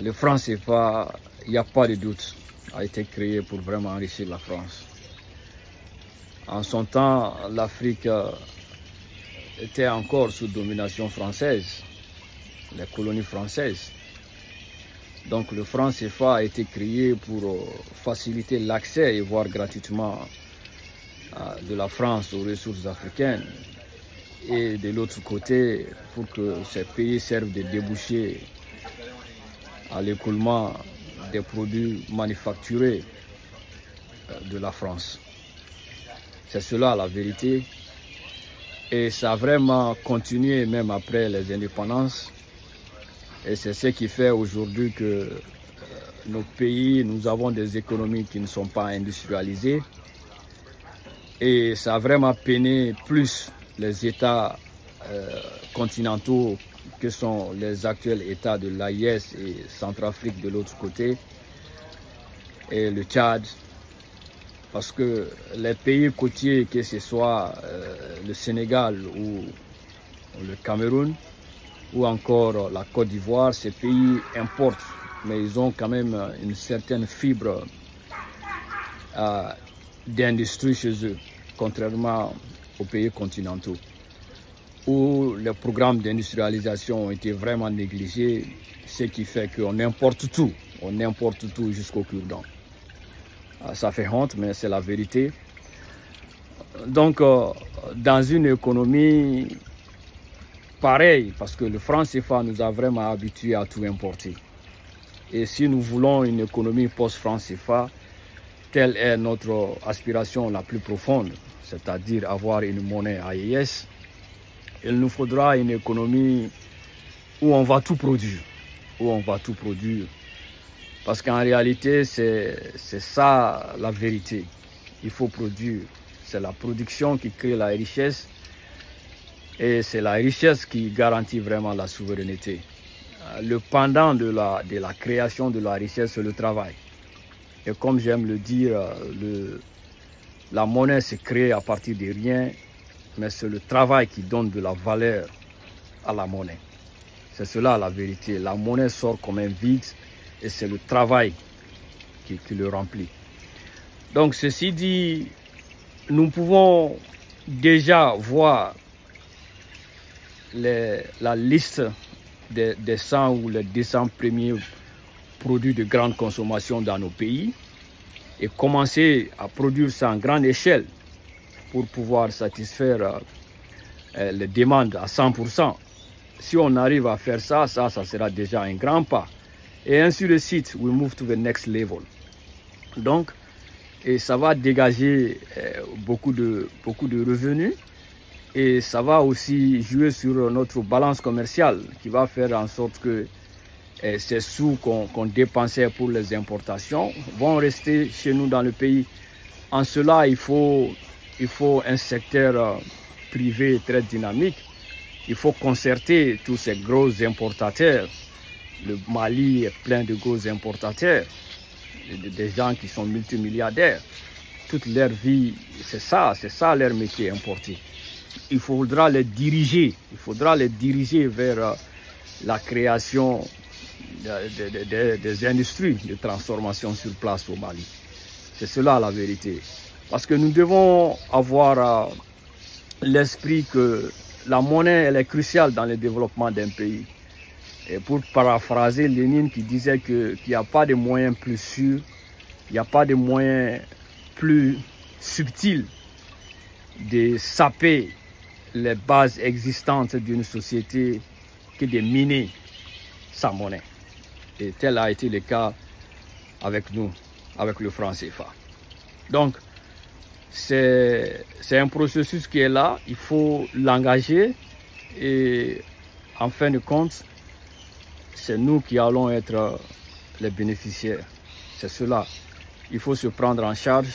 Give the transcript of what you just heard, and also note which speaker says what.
Speaker 1: Le franc CFA, il n'y a pas de doute, a été créé pour vraiment enrichir la France. En son temps, l'Afrique était encore sous domination française, les colonies françaises. Donc le franc CFA a été créé pour faciliter l'accès et voire gratuitement de la France aux ressources africaines. Et de l'autre côté, pour que ces pays servent de débouchés à l'écoulement des produits manufacturés de la France. C'est cela la vérité. Et ça a vraiment continué même après les indépendances. Et c'est ce qui fait aujourd'hui que nos pays, nous avons des économies qui ne sont pas industrialisées. Et ça a vraiment peiné plus les États continentaux que sont les actuels États de l'AIS et Centrafrique de l'autre côté, et le Tchad, parce que les pays côtiers, que ce soit le Sénégal ou le Cameroun, ou encore la Côte d'Ivoire, ces pays importent, mais ils ont quand même une certaine fibre d'industrie chez eux, contrairement aux pays continentaux, où les programmes d'industrialisation ont été vraiment négligés, ce qui fait qu'on importe tout jusqu'au cure-dent. Ça fait honte, mais c'est la vérité. Donc, dans une économie pareille, parce que le franc CFA nous a vraiment habitués à tout importer. Et si nous voulons une économie post-franc CFA, telle est notre aspiration la plus profonde, c'est-à-dire avoir une monnaie AES, il nous faudra une économie où on va tout produire, parce qu'en réalité, c'est ça la vérité. Il faut produire, c'est la production qui crée la richesse, et c'est la richesse qui garantit vraiment la souveraineté. Le pendant de la création de la richesse, c'est le travail. Et comme j'aime le dire, la monnaie se crée à partir de rien, mais c'est le travail qui donne de la valeur à la monnaie. C'est cela la vérité. La monnaie sort comme un vide et c'est le travail qui le remplit. Donc ceci dit, nous pouvons déjà voir la liste des 100 ou les 200 premiers produits de grande consommation dans nos pays et commencer à produire ça en grande échelle pour pouvoir satisfaire les demandes à 100%. Si on arrive à faire ça, ça sera déjà un grand pas. Et ainsi de suite, we move to the next level. Donc, et ça va dégager beaucoup de revenus et ça va aussi jouer sur notre balance commerciale qui va faire en sorte que ces sous qu'on dépensait pour les importations vont rester chez nous dans le pays. En cela, il faut un secteur privé très dynamique. Il faut concerter tous ces gros importateurs. Le Mali est plein de gros importateurs, des gens qui sont multimilliardaires. Toute leur vie, c'est ça leur métier, importer. Il faudra les diriger vers la création des industries de transformation sur place au Mali. C'est cela la vérité. Parce que nous devons avoir l'esprit que la monnaie elle est cruciale dans le développement d'un pays. Et pour paraphraser Lénine qui disait qu'il n'y a pas de moyen plus sûr, il n'y a pas de moyen plus subtil de saper les bases existantes d'une société que de miner sa monnaie. Et tel a été le cas avec nous, avec le franc CFA. Donc, c'est un processus qui est là, il faut l'engager et en fin de compte, c'est nous qui allons être les bénéficiaires. C'est cela, il faut se prendre en charge.